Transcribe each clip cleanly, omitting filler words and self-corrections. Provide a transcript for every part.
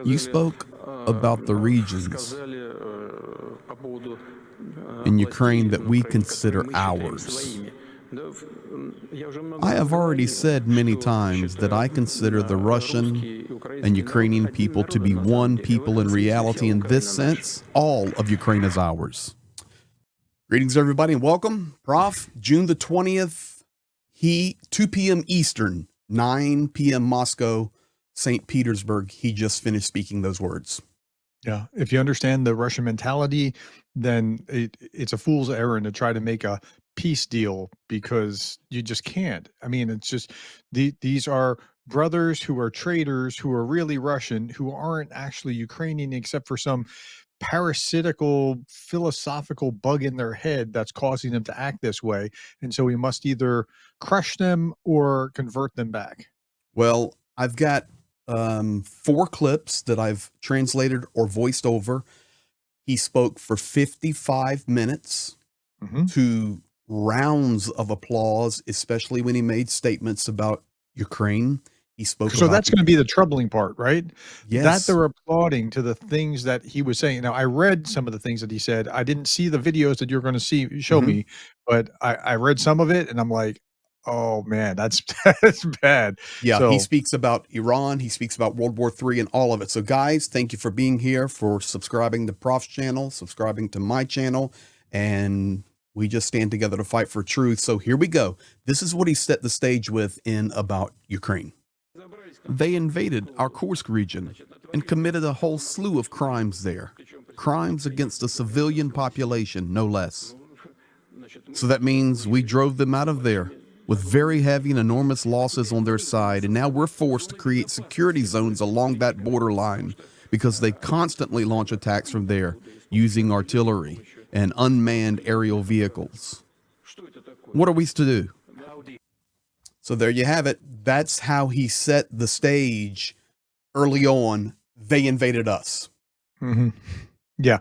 You spoke about the regions in Ukraine that we consider ours. I have already said many times that I consider the Russian and Ukrainian people to be one people in reality. In this sense, all of Ukraine is ours. Greetings, everybody, and welcome. Prof, June the 20th, 2 p.m. Eastern, 9 p.m. Moscow, St. Petersburg. He just finished speaking those words. Yeah. If you understand the Russian mentality, then it's a fool's errand to try to make a peace deal, because you just can't. I mean, it's just these are brothers who are traitors, who are really Russian, who aren't actually Ukrainian, except for some parasitical philosophical bug in their head that's causing them to act this way. And so we must either crush them or convert them back. Well, I've got 4 clips that I've translated or voiced over. He spoke for 55 minutes to rounds of applause, especially when he made statements about Ukraine. He spoke So about that's going to be the troubling part, right? That Yes. they're applauding to the things that he was saying. Now, I read some of the things that he said. I didn't see the videos that you're going to show me, but I read some of it, and I'm like, oh man, that's bad. Yeah, So he speaks about Iran, he speaks about World War III and all of it. So guys, thank you for being here, for subscribing to Prof's channel, subscribing to my channel, and we just stand together to fight for truth. So here we go. This is what he set the stage with in about Ukraine. They invaded our Kursk region and committed a whole slew of crimes there. Crimes against the civilian population, no less. So that means we drove them out of there with very heavy and enormous losses on their side, and now we're forced to create security zones along that borderline because they constantly launch attacks from there using artillery and unmanned aerial vehicles. What are we to do? So there you have it. That's how he set the stage early on. They invaded us. Yeah,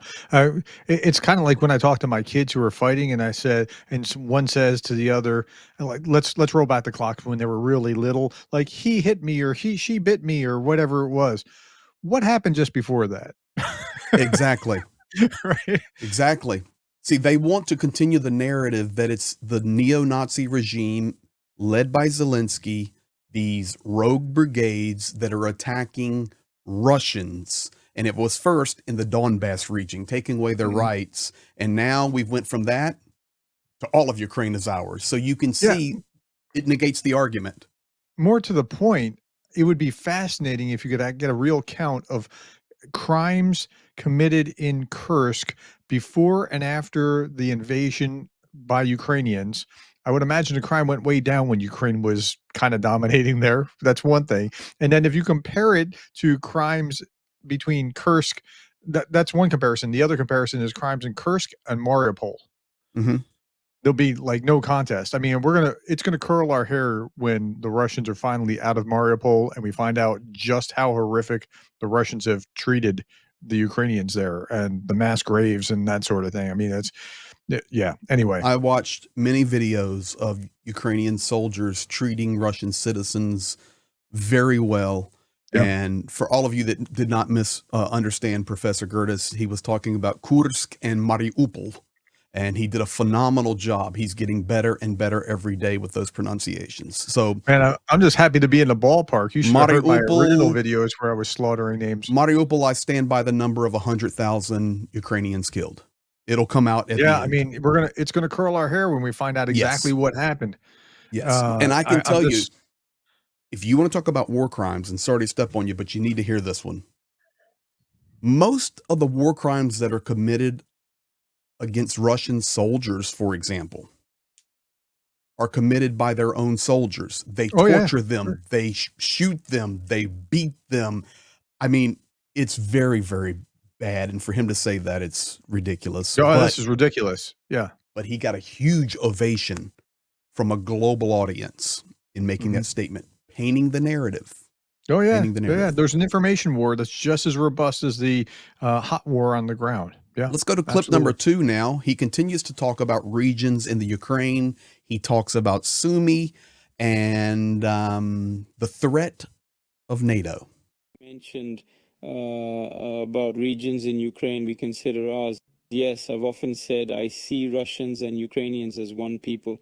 it's kind of like when I talk to my kids who are fighting, and I said, and one says to the other, like, let's roll back the clock when they were really little, like he hit me or she bit me or whatever it was. What happened just before that? Exactly. Right. Exactly. See, they want to continue the narrative that it's the neo-Nazi regime led by Zelensky, these rogue brigades that are attacking Russians. And it was first in the Donbass region, taking away their rights. And now we've went from that to all of Ukraine is ours. So you can see it negates the argument. More to the point, it would be fascinating if you could get a real count of crimes committed in Kursk before and after the invasion by Ukrainians. I would imagine the crime went way down when Ukraine was kind of dominating there. That's one thing. And then if you compare it to crimes between Kursk, that's one comparison. The other comparison is crimes in Kursk and Mariupol. There'll be like no contest. I mean, it's gonna curl our hair when the Russians are finally out of Mariupol and we find out just how horrific the Russians have treated the Ukrainians there and the mass graves and that sort of thing. I mean, yeah. Anyway, I watched many videos of Ukrainian soldiers treating Russian citizens very well. Yeah. And for all of you that did not understand Professor Gertis, he was talking about Kursk and Mariupol, and he did a phenomenal job. He's getting better and better every day with those pronunciations. So, man, I'm just happy to be in the ballpark. You should have heard my original videos where I was slaughtering names. Mariupol, I stand by the number of 100,000 Ukrainians killed. It'll come out at the end. I mean, it's gonna curl our hair when we find out exactly what happened. Yes, and I can tell you, if you want to talk about war crimes, and sorry to step on you, but you need to hear this one. Most of the war crimes that are committed against Russian soldiers, for example, are committed by their own soldiers. They torture them, they shoot them, they beat them. I mean, it's very, very bad. And for him to say that, it's ridiculous. This is ridiculous. Yeah. But he got a huge ovation from a global audience in making that statement, painting the narrative. Oh yeah. Yeah. There's an information war that's just as robust as the hot war on the ground. Yeah. Let's go to clip number 2 now. He continues to talk about regions in the Ukraine. He talks about Sumy and the threat of NATO. Mentioned about regions in Ukraine we consider ours. Yes, I've often said I see Russians and Ukrainians as one people.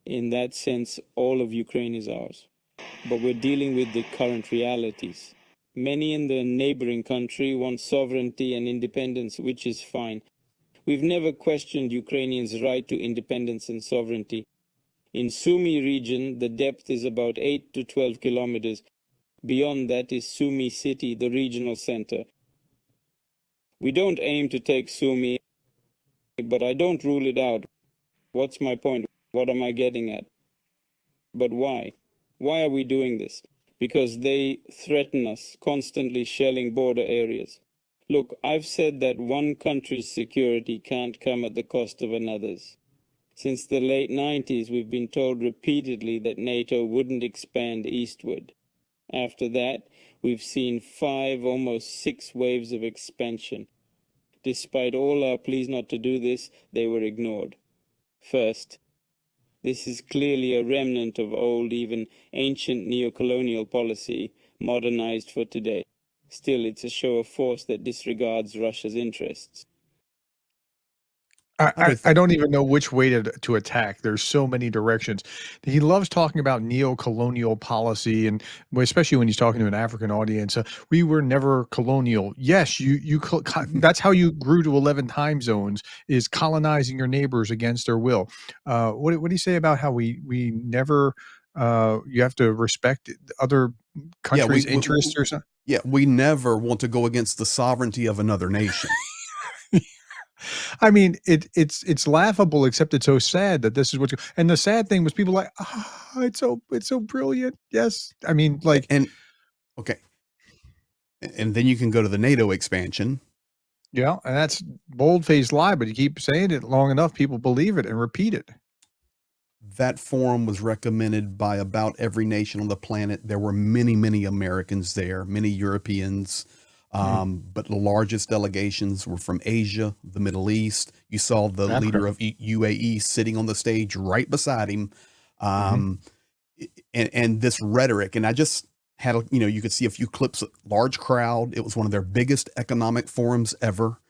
In that sense, all of Ukraine is ours. But we're dealing with the current realities. Many in the neighboring country want sovereignty and independence, which is fine. We've never questioned Ukrainians' right to independence and sovereignty. In Sumy region, the depth is about 8 to 12 kilometers. Beyond that is Sumy city, the regional center. We don't aim to take Sumy, but I don't rule it out. What's my point? What am I getting at? But why? Why are we doing this? Because they threaten us, constantly shelling border areas. Look, I've said that one country's security can't come at the cost of another's. Since the late 90s, we've been told repeatedly that NATO wouldn't expand eastward. After that, we've seen 5, almost 6 waves of expansion. Despite all our pleas not to do this, they were ignored. First, this is clearly a remnant of old, even ancient neocolonial policy, modernized for today. Still, it's a show of force that disregards Russia's interests. I don't even know which way to attack. There's so many directions. He loves talking about neo-colonial policy, and especially when he's talking to an African audience. We were never colonial. Yes, that's how you grew to 11 time zones, is colonizing your neighbors against their will. What do you say about how we never? You have to respect other countries' interests or something. Yeah, we never want to go against the sovereignty of another nation. I mean, it's laughable, except it's so sad that this is what. And the sad thing was, people like, it's so brilliant. Yes, I mean, like, and okay, and then you can go to the NATO expansion. yeah, and that's bold-faced lie, but you keep saying it long enough, people believe it and repeat it. That forum was recommended by about every nation on the planet. There were many, many Americans there, many Europeans. But the largest delegations were from Asia, the Middle East. You saw the leader of UAE sitting on the stage right beside him. And this rhetoric, and I just had, you could see a few clips, large crowd. It was one of their biggest economic forums ever.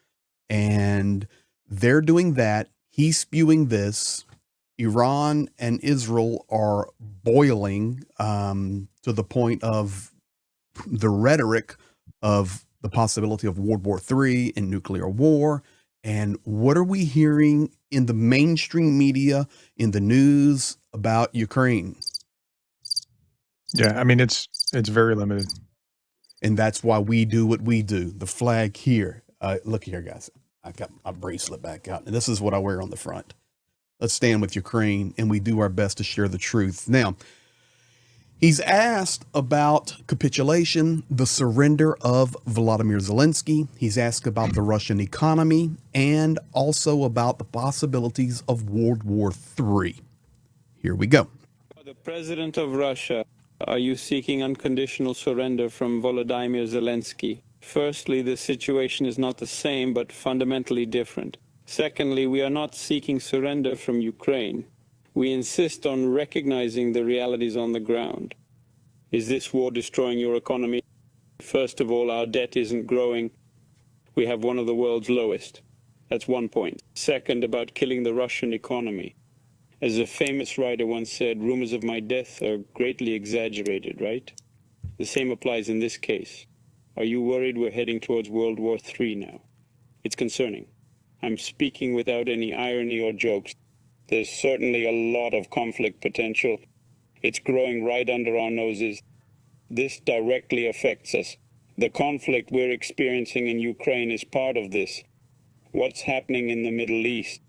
And they're doing that. He's spewing this. Iran and Israel are boiling to the point of the rhetoric of the possibility of World War III and nuclear war. And what are we hearing in the mainstream media, in the news about Ukraine? Yeah, I mean, it's very limited. And that's why we do what we do. The flag here. Look here, guys. I got my bracelet back out, and this is what I wear on the front. Let's stand with Ukraine, and we do our best to share the truth. Now, he's asked about capitulation, the surrender of Volodymyr Zelensky. He's asked about the Russian economy, and also about the possibilities of World War III. Here we go. The president of Russia, are you seeking unconditional surrender from Volodymyr Zelensky? Firstly, the situation is not the same, but fundamentally different. Secondly, we are not seeking surrender from Ukraine. We insist on recognizing the realities on the ground. Is this war destroying your economy? First of all, our debt isn't growing. We have one of the world's lowest. That's one point. Second, about killing the Russian economy. As a famous writer once said, rumors of my death are greatly exaggerated, right? The same applies in this case. Are you worried we're heading towards World War III now? It's concerning. I'm speaking without any irony or jokes. There's certainly a lot of conflict potential. It's growing right under our noses. This directly affects us. The conflict we're experiencing in Ukraine is part of this. What's happening in the Middle East?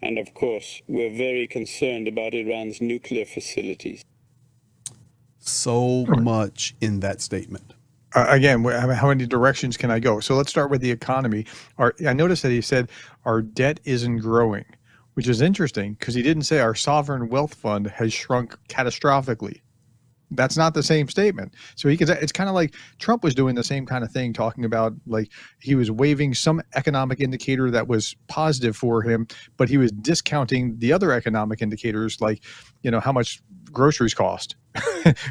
And of course, we're very concerned about Iran's nuclear facilities. So much in that statement. Again, how many directions can I go? So let's start with the economy. I noticed that he said our debt isn't growing, which is interesting because he didn't say our sovereign wealth fund has shrunk catastrophically. That's not the same statement. So he could, it's kind of like Trump was doing the same kind of thing, talking about like he was waving some economic indicator that was positive for him, but he was discounting the other economic indicators, like, you know, how much groceries cost,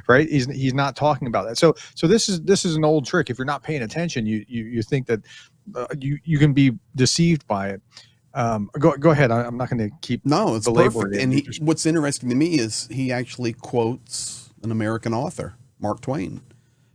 right? He's not talking about that. So this is an old trick. If you're not paying attention, you think that you can be deceived by it. Go ahead. I'm not going to keep. No, it's belaboring perfect. And what's interesting to me is he actually quotes an American author, Mark Twain,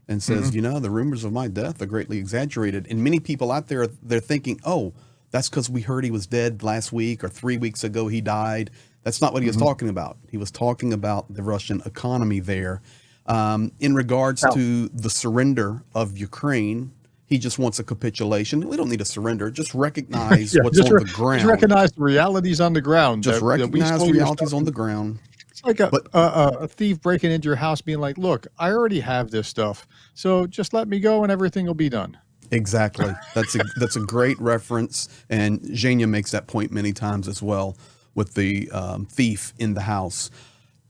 and says, you know, the rumors of my death are greatly exaggerated. And many people out there, they're thinking, oh, that's because we heard he was dead last week or 3 weeks ago he died. That's not what he was talking about. He was talking about the Russian economy there. In regards to the surrender of Ukraine, he just wants a capitulation. We don't need a surrender. Just recognize what's on the ground. Just recognize the realities on the ground. Just recognize realities on the ground. It's like a thief breaking into your house being like, look, I already have this stuff, so just let me go and everything will be done. Exactly. That's a great reference. And Zhenya makes that point many times as well with the thief in the house.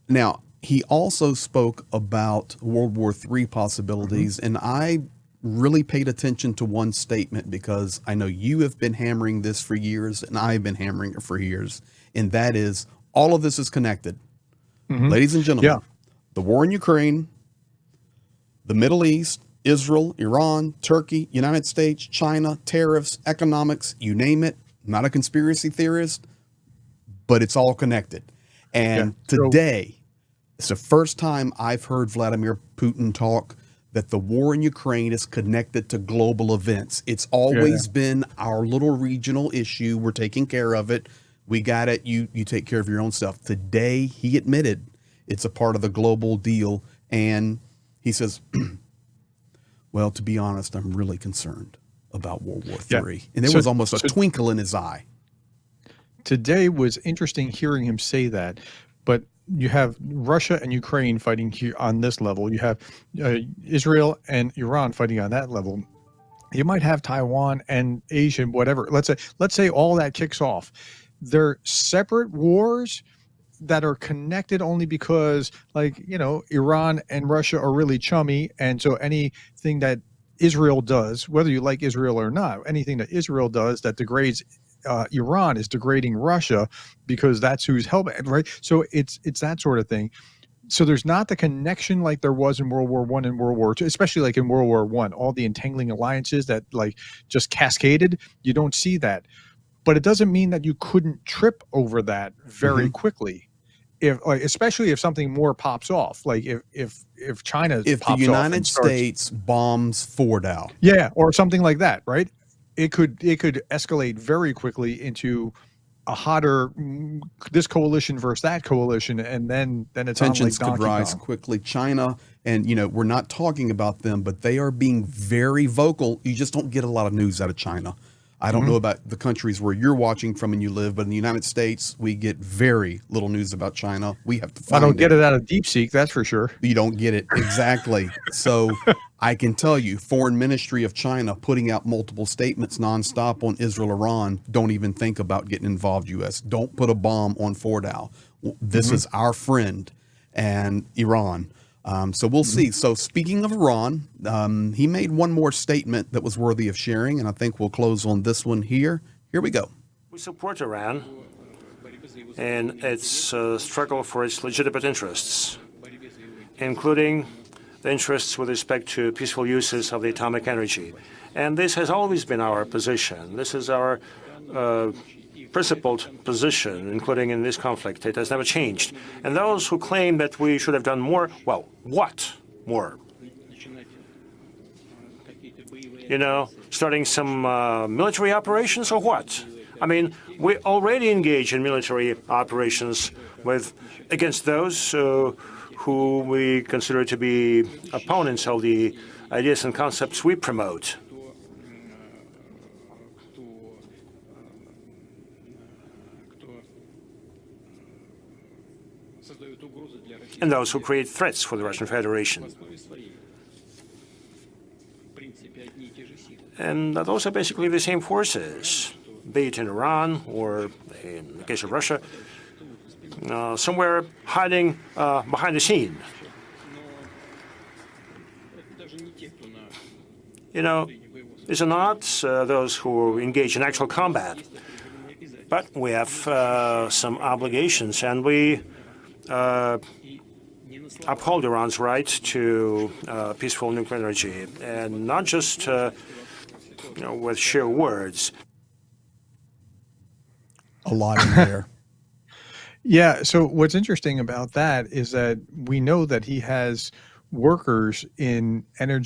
Now, he also spoke about World War III possibilities, and I really paid attention to one statement because I know you have been hammering this for years and I've been hammering it for years, and that is all of this is connected. Ladies and gentlemen, the war in Ukraine, the Middle East, Israel, Iran, Turkey, United States, China, tariffs, economics, you name it. I'm not a conspiracy theorist, but it's all connected. And today, it's the first time I've heard Vladimir Putin talk that the war in Ukraine is connected to global events. It's always been our little regional issue. We're taking care of it. We got it. You take care of your own stuff. Today, he admitted it's a part of the global deal. And he says, well, to be honest, I'm really concerned about World War III. And there was almost a twinkle in his eye. Today was interesting hearing him say that, but you have Russia and Ukraine fighting here on this level. You have Israel and Iran fighting on that level. You might have Taiwan and Asia, whatever. Let's say all that kicks off. They're separate wars that are connected only because, like, you know, Iran and Russia are really chummy. And so anything that Israel does, whether you like Israel or not, anything that Israel does that degrades Iran is degrading Russia because that's who's helping, right? So it's that sort of thing. So there's not the connection like there was in World War I and World War II, especially like in World War I, all the entangling alliances that like just cascaded. You don't see that, but it doesn't mean that you couldn't trip over that very quickly. If, like, especially if something more pops off, like if China, if the United States bombs Fordow, or something like that, right? It could escalate very quickly into a hotter this coalition versus that coalition, and then it's tensions on like could rise quickly. China, and you know, we're not talking about them, but they are being very vocal. You just don't get a lot of news out of China. I don't know about the countries where you're watching from and you live, but in the United States, we get very little news about China. We have to find I don't get it out of DeepSeek, that's for sure. You don't get it. Exactly. So I can tell you, Foreign Ministry of China putting out multiple statements nonstop on Israel, Iran. Don't even think about getting involved, U.S. Don't put a bomb on Fordow. This is our friend and Iran. So we'll see. So speaking of Iran, he made one more statement that was worthy of sharing, and I think we'll close on this one here. Here we go. We support Iran in its struggle for its legitimate interests, including the interests with respect to peaceful uses of the atomic energy. And this has always been our position. This is our principled position, including in this conflict. It has never changed. And those who claim that we should have done more, well, what more? You know, starting some military operations or what? I mean, we already engage in military operations against those who we consider to be opponents of the ideas and concepts we promote. And those who create threats for the Russian Federation. And those are basically the same forces, be it in Iran or in the case of Russia, somewhere hiding behind the scene. you know, these are not those who engage in actual combat. But we have some obligations, and we uphold Iran's right to peaceful nuclear energy, and not just with sheer words. A lot in there. Yeah. So what's interesting about that is that we know that he has workers in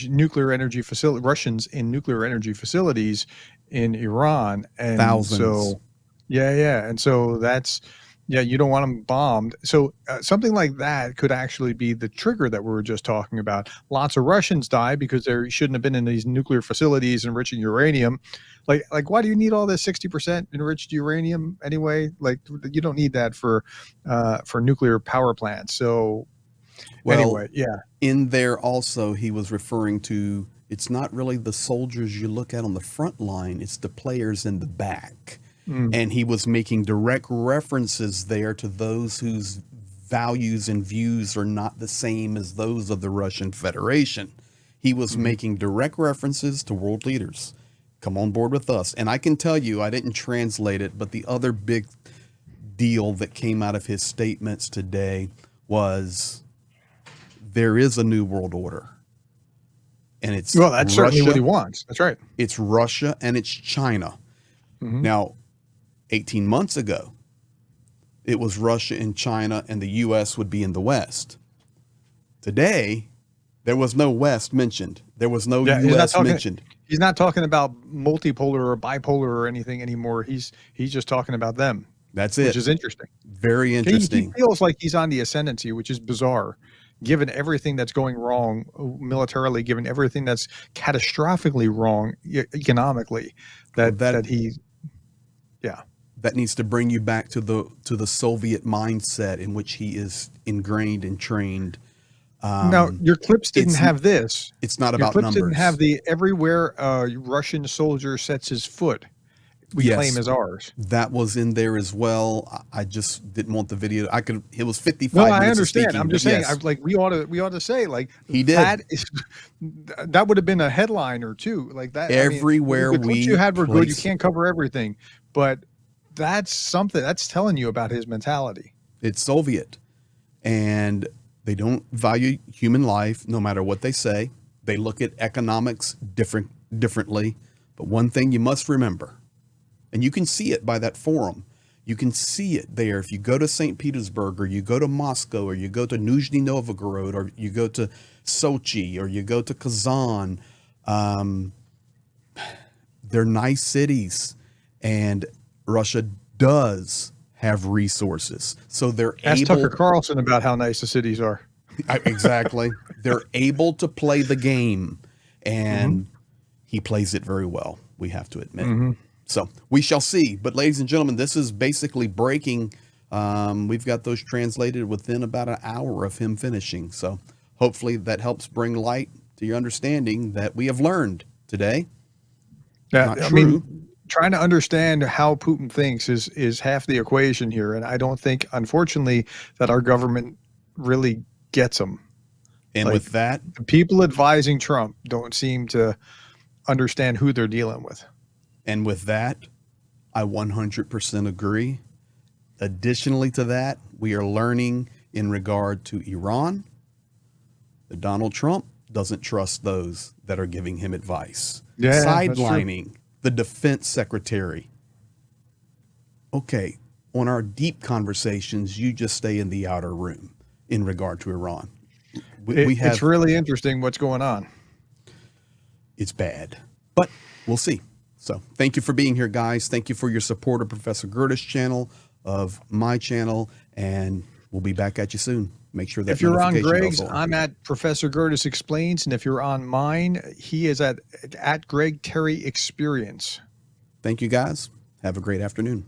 nuclear energy facility, Russians in nuclear energy facilities in Iran, and Thousands. so yeah, and so that's you don't want them bombed. So something like that could actually be the trigger that we were just talking about. Lots of Russians die because they shouldn't have been in these nuclear facilities enriching uranium. Like why do you need all this 60% enriched uranium anyway? Like you don't need that for nuclear power plants. So anyway, yeah. In there also, he was referring to, it's not really the soldiers you look at on the front line, it's the players in the back. And he was making direct references there to those whose values and views are not the same as those of the Russian Federation. He was making direct references to world leaders. Come on board with us. And I can tell you, I didn't translate it, but the other big deal that came out of his statements today was there is a new world order. And it's that's certainly what he wants. That's right. It's Russia and it's China. Now, 18 months ago, it was Russia and China, and the U.S. would be in the West. Today, there was no West mentioned. There was no U.S. mentioned. He's not talking about multipolar or bipolar or anything anymore. He's just talking about them. That's it. Which is interesting. Very interesting. He feels like he's on the ascendancy, which is bizarre, given everything that's going wrong militarily, given everything that's catastrophically wrong economically. That needs to bring you back to the Soviet mindset in which he is ingrained and trained. Now, your clips didn't have this. It's not Your about clips numbers. didn't have the everywhere a Russian soldier sets his foot, we claim as ours. That was in there as well. I just didn't want the video. It was 55 No, minutes I of understand. speaking, I'm just but saying, yes. we ought to say, like, He did. That would have been a headline or two, like that. Everywhere the clips you had were good. You place- can't cover everything, but that's something that's telling you about his mentality. It's Soviet, and they don't value human life no matter what they say. They look at economics differently. But one thing you must remember, and you can see it by that forum, you can see it there. If you go to St. Petersburg, or you go to Moscow, or you go to Nizhny Novgorod, or you go to Sochi, or you go to Kazan, they're nice cities, and Russia does have resources. So they're Ask able... Tucker Carlson about how nice the cities are. Exactly. They're able to play the game, and he plays it very well, we have to admit. So we shall see. But ladies and gentlemen, this is basically breaking. We've got those translated within about an hour of him finishing. So hopefully that helps bring light to your understanding that we have learned today. Yeah, Not true. Trying to understand how Putin thinks is half the equation here. And I don't think, unfortunately, that our government really gets him. And with that, the people advising Trump don't seem to understand who they're dealing with. And with that, I 100% agree. Additionally to that, we are learning in regard to Iran that Donald Trump doesn't trust those that are giving him advice. Yeah, sidelining the defense secretary. Okay, on our deep conversations, you just stay in the outer room in regard to Iran. It's really interesting what's going on. It's bad, but we'll see. So thank you for being here, guys. Thank you for your support of Professor Gertis' channel, of my channel, and we'll be back at you soon. Make sure that if you're on notification Greg's, bell's on. I'm at Professor Gertis Explains, and if you're on mine, he is at Greg Terry Experience. Thank you, guys. Have a great afternoon.